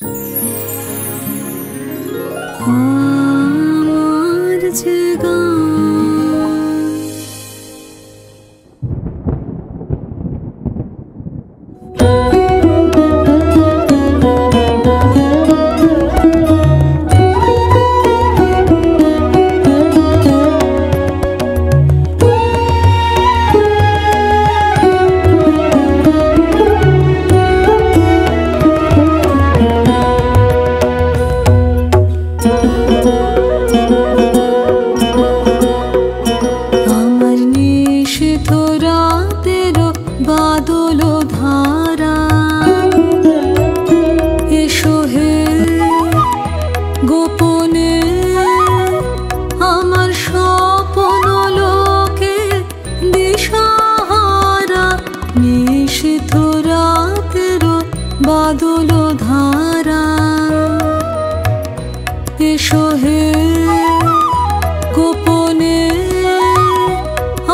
আমার যে বাদল ধারা এসো হে গোপনে আমার স্বপ্ন লোকে দিশাহারা নিশীথ রাতের বাদল ধারা এসো হে গোপনে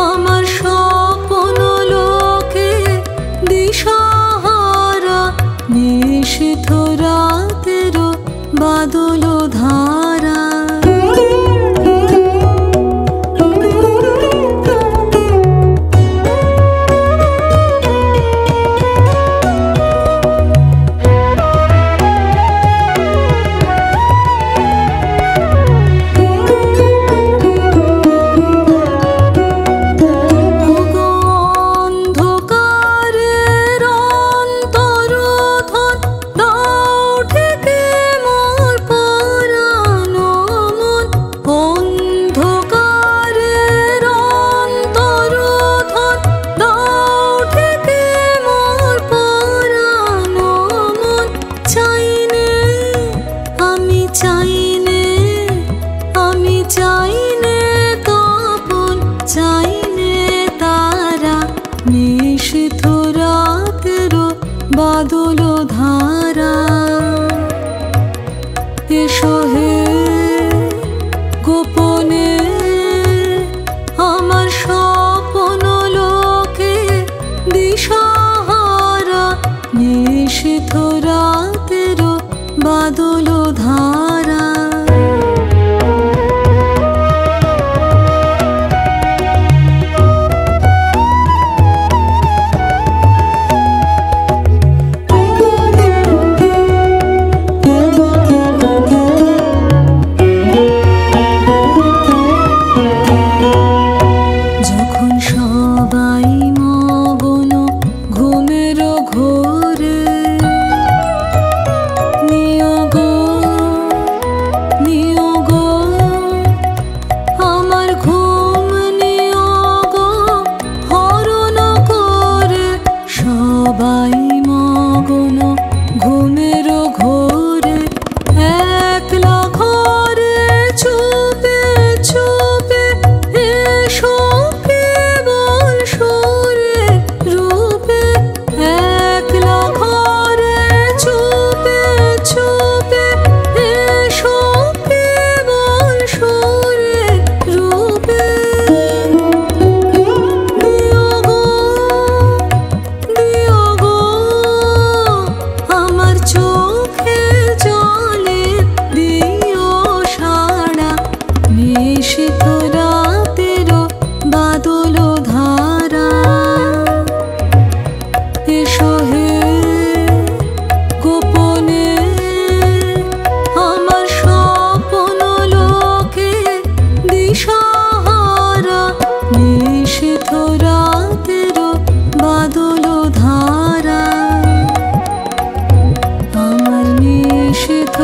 আমার স্বপ্ন লোকে দিশাহারা নিশীথ রাতের বাদল ধারা নিশীথ রাতের বাদল ধারা এসো হে গোপনে আমার স্বপ্ন লোকে দিশাহারা নিশীথ রাতের বাদল ধারা সবাই মগন ঘুমের ঘোরে নিয়োগ নিয়োগ আমার ঘুম নিয়োগ হরণ করে সবাই মগন ঘুমের ঘোরে একলা ঘরে চুপে চুপে এসো নিশীথ রাতের বাদল ধারা এসো হে গোপনে আমার স্বপ্ন লোকে দিশাহারা নিশীথ রাতের বাদল ধারা আমার নিশীথ